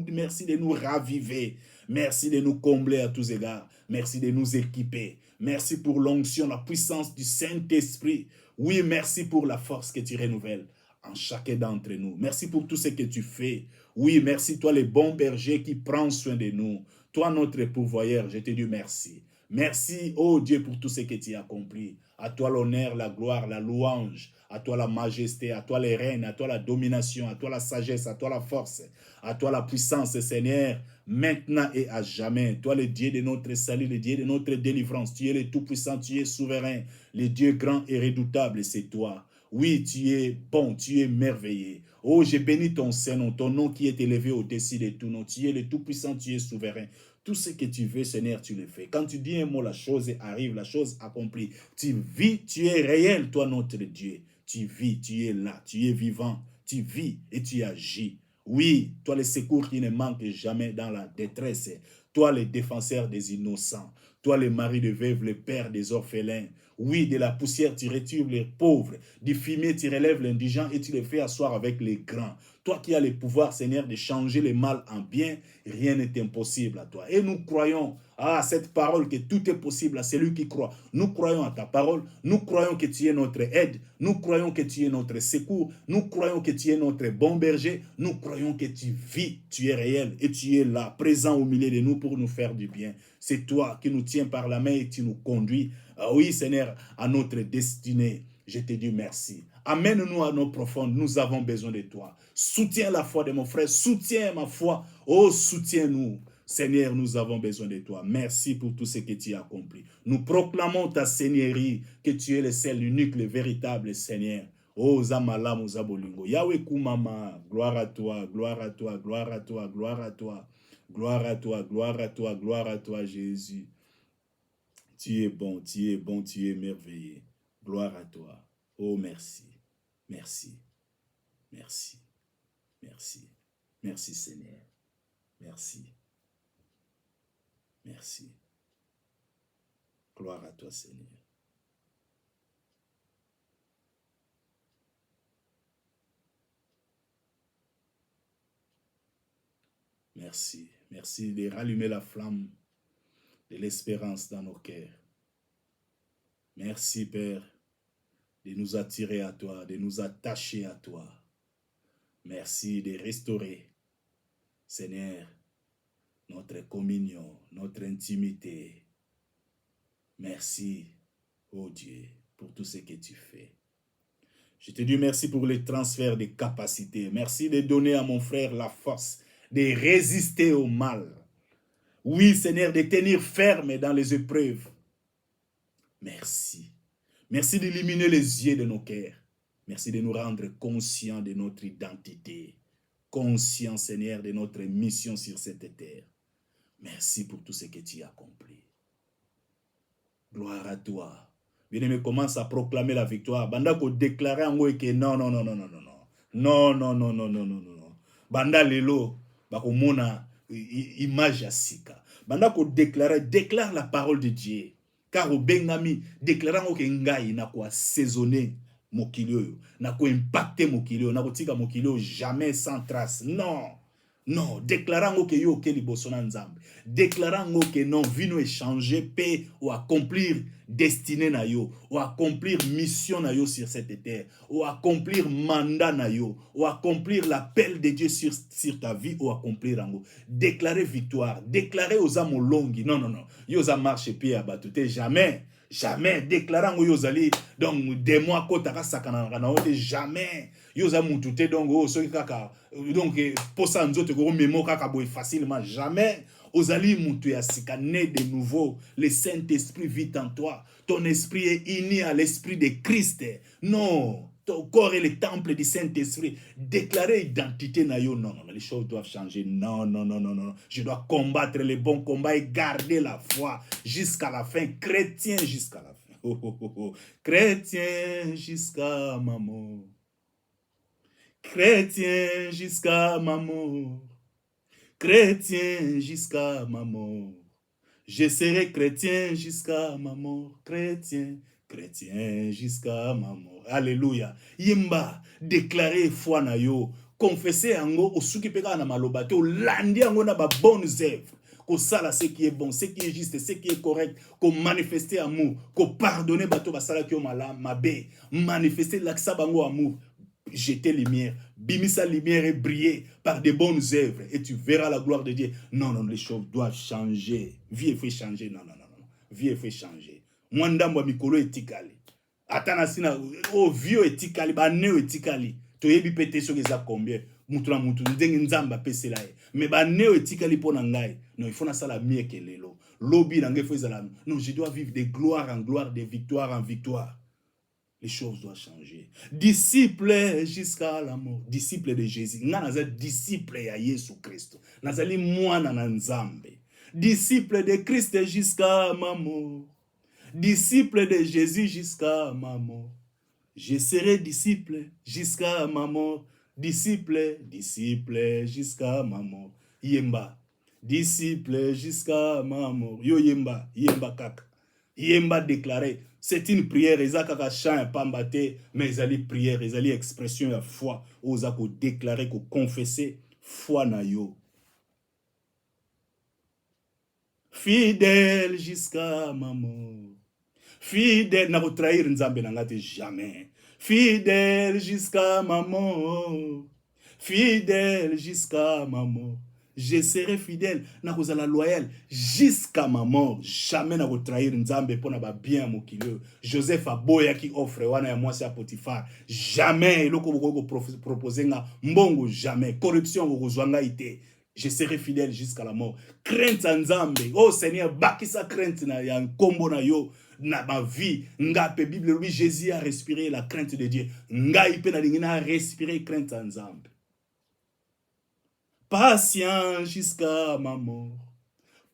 Merci de nous raviver. Merci de nous combler à tous égards. Merci de nous équiper. Merci pour l'onction, la puissance du Saint-Esprit. Oui, merci pour la force que tu renouvelles en chacun d'entre nous. Merci pour tout ce que tu fais. Oui, merci toi le bon berger qui prend soin de nous. Toi notre pourvoyeur, je te dis merci. Merci, oh Dieu, pour tout ce que tu as accompli. À toi l'honneur, la gloire, la louange. À toi la majesté, à toi les règnes, à toi la domination, à toi la sagesse, à toi la force, à toi la puissance, Seigneur, maintenant et à jamais. Toi le Dieu de notre salut, le Dieu de notre délivrance. Tu es le tout-puissant, tu es souverain. Le Dieu grand et redoutable, c'est toi. Oui, tu es bon, tu es merveilleux. Oh, je bénis ton Saint-Nom, ton nom qui est élevé au-dessus de tout nom. Tu es le tout-puissant, tu es souverain. Tout ce que tu veux, Seigneur, tu le fais. Quand tu dis un mot, la chose arrive, la chose accomplie. Tu vis, tu es réel, toi notre Dieu. Tu vis, tu es là, tu es vivant, tu vis et tu agis. Oui, toi le secours qui ne manque jamais dans la détresse. Toi le défenseur des innocents. Toi le mari de veuve, le père des orphelins. Oui, de la poussière tu retires les pauvres. Du fumier tu relèves l'indigent et tu le fais asseoir avec les grands. Toi qui as le pouvoir, Seigneur, de changer le mal en bien, rien n'est impossible à toi. Et nous croyons à cette parole que tout est possible à celui qui croit. Nous croyons à ta parole. Nous croyons que tu es notre aide. Nous croyons que tu es notre secours. Nous croyons que tu es notre bon berger. Nous croyons que tu vis, tu es réel et tu es là, présent au milieu de nous pour nous faire du bien. C'est toi qui nous tiens par la main et tu nous conduis, oui Seigneur, à notre destinée. Je te dis merci. Amène-nous à nos profondes. Nous avons besoin de toi. Soutiens la foi de mon frère. Soutiens ma foi. Oh, soutiens-nous. Seigneur, nous avons besoin de toi. Merci pour tout ce que tu as accompli. Nous proclamons ta seigneurie, que tu es le seul, l'unique, le véritable Seigneur. Oh, Zamala Mozabolingo. Yahweh Kumama. Gloire à toi, gloire à toi, gloire à toi, gloire à toi. Gloire à toi, gloire à toi, gloire à toi, Jésus. Tu es bon, tu es bon, tu es merveilleux. Gloire à toi. Oh, merci. Merci. Merci. Merci. Merci, Seigneur. Merci. Merci. Gloire à toi, Seigneur. Merci. Merci de rallumer la flamme de l'espérance dans nos cœurs. Merci, Père, de nous attirer à toi, de nous attacher à toi. Merci de restaurer, Seigneur, notre communion, notre intimité. Merci, oh Dieu, pour tout ce que tu fais. Je te dis merci pour le transfert de capacités. Merci de donner à mon frère la force de résister au mal. Oui, Seigneur, de tenir ferme dans les épreuves. Merci. Merci d'illuminer les yeux de nos cœurs. Merci de nous rendre conscients de notre identité. Conscients, Seigneur, de notre mission sur cette terre. Merci pour tout ce que tu as accompli. Gloire à toi. Bien-aimé, commence à proclamer la victoire. Banda ko déclarer en que non, non, non, non, non, non, non. Non, non, non, non, non, non, non. Banda lelo, bako mona image asika. Banda ko déclare la parole de Dieu. Car au Bengami, déclarant que ngai na ko assaisonner mokili oyo, na ko impacter mokili oyo, na ko tika mokili oyo jamais sans trace. Non. Non, déclarant que yo ke liboso na nzambe. Déclarant que non, vino échanger paix ou accomplir destinée na yo, ou accomplir mission na yo sur cette terre, ou accomplir mandat na yo, ou accomplir l'appel de Dieu sur ta vie, ou accomplir ango. Déclarer victoire, déclarer aux âmes longues. Non, non, non. Yo za marche pied à batute, jamais. Jamais déclarant yo zali donc des mois kotaka sakana na ote jamais yo za mutute donc o so kaka donc pour ça nzote ko memo kaka boy facilement jamais ozali mutu ya sika né de nouveau le Saint-Esprit vit en toi ton esprit est uni à l'esprit de Christ non ton corps est le temple du Saint-Esprit. Déclarer identité na yo, non, non, les choses doivent changer. Non, non, non, non, non. Je dois combattre les bons combats et garder la foi jusqu'à la fin. Chrétien jusqu'à la fin. Oh, oh, oh, oh. Chrétien jusqu'à ma mort. Chrétien jusqu'à ma mort. Chrétien jusqu'à ma mort. Je serai chrétien jusqu'à ma mort. Chrétien. Chrétien jusqu'à ma mort. Alléluia. Yimba, déclarer foi na yo. Confesser ango, osuki peka na malobato, landi ango na ba bonnes œuvres. Ko sala ce qui est bon, ce qui est juste, ce qui est correct. Ko manifester amour. Ko pardonner bato basala ki yo mabe. Manifester laksa bango amour. Jeter lumière, bimisa lumière et briller par de bonnes œuvres et tu verras la gloire de Dieu. Non, non, les choses doivent changer. Vie il faut changer. Non, non, non, non. Vie il faut changer. Mwandambo mikolo etikali. Atana sina o vieux etikali ba neo etikali. To yebi pete so keza combien. Mutu na mutu ndengi nzamba pesela ye. Mais ba neo etikali pona ngai. Non, il faut na sala mieux que lelo. Lobi na ngai faut ezala. Non, je dois vivre de gloire en gloire, de victoire en victoire. Les choses doivent changer. Disciple jusqu'à la mort. Disciple de Jésus. Naza disciple ya Yesu Christ. Nazali mwana na nzambe. Disciple de Christ jusqu'à ma mort. Disciple de Jésus jusqu'à ma mort. Je serai disciple jusqu'à ma mort. Disciple, disciple jusqu'à ma mort. Yemba. Disciple jusqu'à ma mort. Yo yemba, yemba kaka. Yemba déclaré. C'est une prière, ezaka chant pambate, mais ezali prière, ezali expression de foi, ozako déclarer, ko confesser foi na yo. Fidèle jusqu'à ma mort. Fidèle, na trahir nzambe nangate jamais. Fidèle jusqu'à ma mort. Fidèle jusqu'à ma mort. Je serai fidèle, na kozala loyal jusqu'à ma mort. Jamais na trahir nzambe pona ba bien mokilio. Joseph aboya qui offre wana ya mwasi ya Potiphar. Jamais eloko boko proposer nga mbongo jamais. Corruption boko zwanga ite. Je serai fidèle jusqu'à la mort. Crainte nzambe. Oh Seigneur, bakisa crainte na ya nkombo na yo na ma vie. Nga pe Bible lui Jésus a respiré la crainte de Dieu. Nga ipe na lingina a respiré crainte nzambe. Patient jusqu'à ma mort.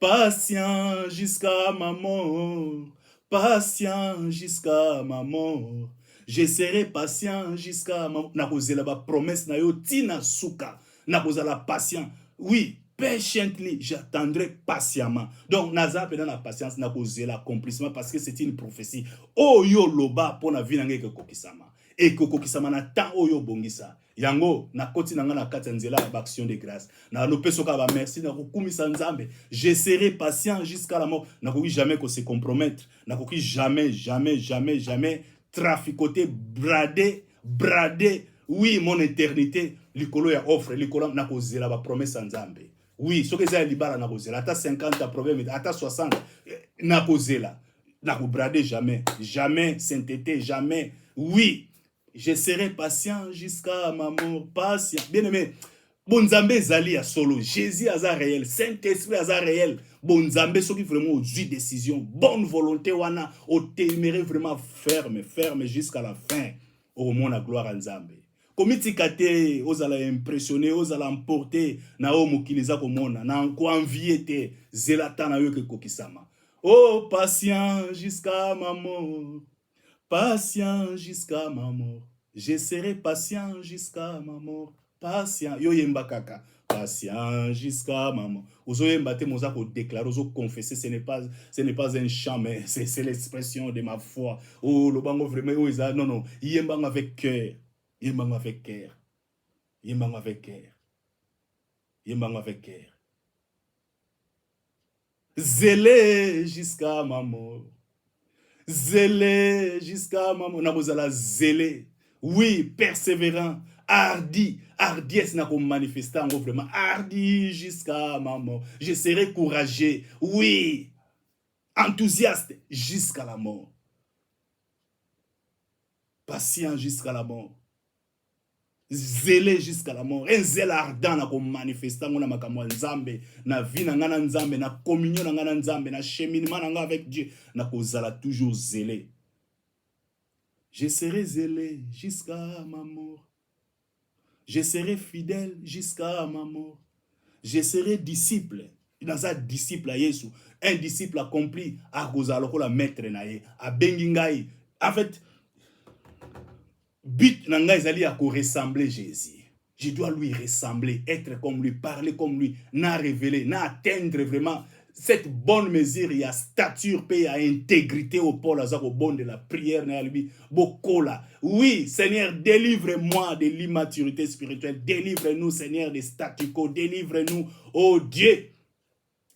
Patient jusqu'à ma mort. Patient jusqu'à ma mort. Je serai patient jusqu'à ma mort. Nakozela ba promesse na yo tina suka. Nakozala patient. Oui, patiently, j'attendrai patiemment. Donc, Nazar dans la patience, nakozela accomplissement parce que c'est une prophétie. Oh yo loba pour na vie nangeke kokisama. Et kokisama na temps oyo bongisa. Yango na koti nanga na kati nzela ba action de grâce. Na lopeso ka ba merci na kokumisa nzambe. Je serai patient jusqu'à la mort. Na koki jamais ko se compromettre. Na koki jamais traficoter, brader. Oui, mon éternité, likolo ya offre, likolo na kozela ba promesse nzambe. Oui, ce que ça libara na kozela ata 50 problème, ata 60 na kozela. Na ko brader jamais, sainteté, jamais. Oui. Je serai patient jusqu'à ma mort. Patient. Bien aimé. Bon Nzambe zali ya solo. Jésus aza réel. Saint-Esprit aza réel. Bon Nzambe soki vraiment au décision. Bonne volonté wana. O témérer vraiment ferme jusqu'à la fin. Au monde la gloire à Nzambe. Komiti kate ozala impressionné, ozala emporté na o mokiliza komona. Na ko envier te zelata na yo ke kokisama. Oh patient jusqu'à ma mort. Patient jusqu'à ma mort. Je serai patient jusqu'à ma mort. Patient. Yo yemba kaka. Patient jusqu'à ma mort. Ozo yemba te moza ko déclarer, ozo confesser. Ce n'est pas un chant, mais c'est l'expression de ma foi. Oh, le bango vraiment, oh, non, non. Yemba avec cœur. Yemba avec cœur. Yemba avec cœur. Yembango avec cœur. Zélé jusqu'à ma mort. Zélé jusqu'à ma mort. Nabozala zélé. Oui, persévérant. Hardi. Hardiesse n'a qu'on manifesté en vraiment. Hardi jusqu'à ma mort. Je serai courageux. Oui. Enthousiaste jusqu'à la mort. Patient jusqu'à la mort. Zélé jusqu'à la mort. Un zèle ardent na ko manifestant na makamwa nzambe na vie na ngana nzambe na communion na ngana nzambe na cheminement na nga avec Dieu na ko zala toujours zélé. Je serai zélé jusqu'à ma mort. Je serai fidèle jusqu'à ma mort. Je serai disciple. Dans un disciple à Yesu, un disciple accompli à kozala ko la maître na ye a bengingai. En fait, but nanga ezali à ressembler Jésus. Je dois lui ressembler, être comme lui, parler comme lui, n'a révéler, n'a atteindre vraiment cette bonne mesure, il y a stature, il y a intégrité au pôle, au bon de la prière, oui, Seigneur, délivre-moi de l'immaturité spirituelle, délivre-nous, Seigneur, des statu quo, délivre-nous, oh Dieu,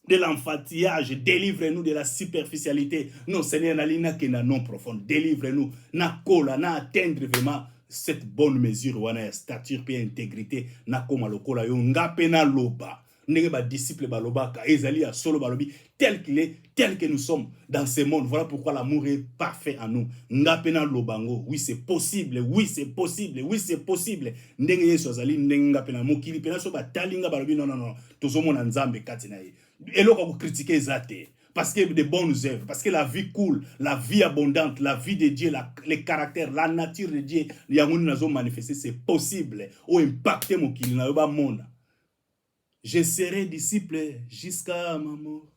de l'enfantillage, délivre-nous de la superficialité. Non, Seigneur, n'alina que na non profonde, délivre-nous, na kola, na atteindre vraiment cette bonne mesure, wana stature et intégrité, na koma lokola yo ngape na loba. Ndenge ba disciple balobaka ezali ya solo balobi tel qu'il est, tel que nous sommes dans ce monde. Voilà pourquoi l'amour est parfait en nous. Ngape na lobango, oui c'est possible, oui c'est possible, oui c'est possible. Ndenge yesu azali ndenge ngape na mokili pena so ba talinga balobi non non non, tozomona nzambe kati na ye. Eloko ko critiquer ezate. Parce que de bonnes œuvres, parce que la vie cool, la vie abondante, la vie de Dieu, les caractères, la nature de Dieu, manifesté, c'est possible. Ou impacter mon qu'il n'a pas monde. Je serai disciple jusqu'à ma mort.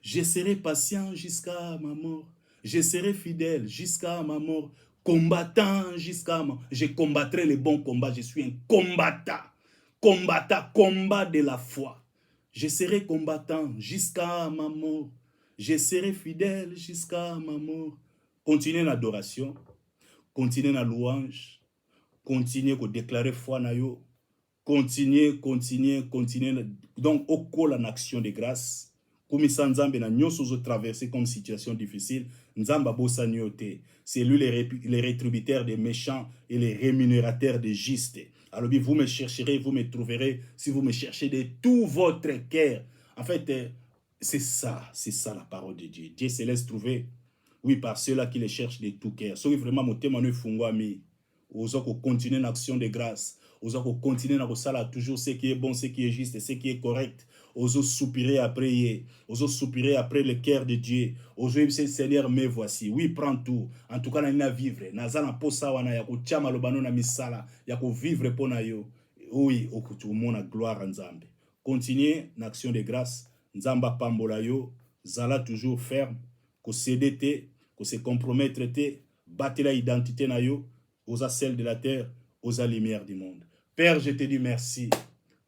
Je serai patient jusqu'à ma mort. Je serai fidèle jusqu'à ma mort. Combattant jusqu'à ma mort. Je combattrai les bons combats. Je suis un combattant. Combattant, combat de la foi. Je serai combattant jusqu'à ma mort. Je serai fidèle jusqu'à ma mort. Continuez l'adoration. Continuez la louange. Continuez à déclarer foi na yo. Continuez. Donc, au col en action de grâce. Comme ça, Nzambe na nyoso traversé comme situation difficile. Nzamba bossa nyote. C'est lui les rétributaires des méchants et les rémunérateurs des justes. Alors, vous me chercherez, vous me trouverez si vous me cherchez de tout votre cœur. En fait, c'est ça la parole de Dieu. Dieu se laisse trouver, oui, par ceux-là qui les cherchent de tout cœur. Ceux qui vraiment m'ont témoigné fungwami, aux autres continuer l'action de grâce, aux autres continuer à faire toujours ce qui est bon, ce qui est juste, ce qui est correct. Aux autres soupirer après, aux autres soupirer après le cœur de Dieu. Aux autres, Seigneur, me voici. Oui, prends tout. En tout cas, na ina vivre. Nazana posa wana ya kuchama lobano na misala, ya ku vivre pona yo. Oui, okutumona gloire en Nzambe. Continuez l'action de grâce. Nzamba pambola yo, zala toujours ferme, ko céder te, ko se compromettre te, battre la identité na yo, aux celle de la terre, aux lumière du monde. Père, je te dis merci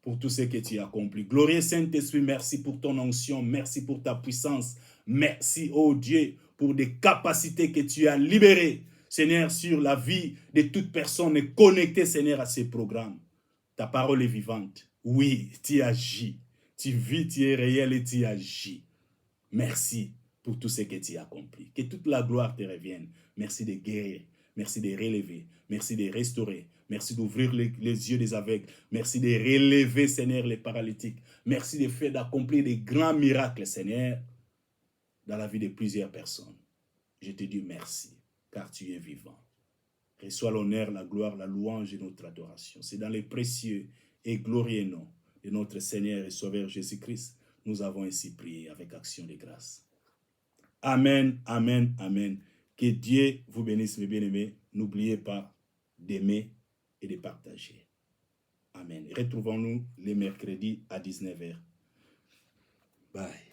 pour tout ce que tu as accompli. Glorieux Saint-Esprit, merci pour ton onction, merci pour ta puissance, merci, oh Dieu, pour des capacités que tu as libérées, Seigneur, sur la vie de toute personne connectée, Seigneur, à ces programmes. Ta parole est vivante. Oui, tu agis. Tu vis, tu es réel et tu agis. Merci pour tout ce que tu as accompli. Que toute la gloire te revienne. Merci de guérir. Merci de relever. Merci de restaurer. Merci d'ouvrir les yeux des aveugles. Merci de relever, Seigneur, les paralytiques. Merci de faire d'accomplir des grands miracles, Seigneur, dans la vie de plusieurs personnes. Je te dis merci, car tu es vivant. Reçois l'honneur, la gloire, la louange et notre adoration. C'est dans les précieux et glorieux noms de notre Seigneur et Sauveur Jésus-Christ, nous avons ainsi prié avec action de grâce. Amen, amen, amen. Que Dieu vous bénisse, mes bien-aimés. N'oubliez pas d'aimer et de partager. Amen. Retrouvons-nous les mercredis à 19h. Bye.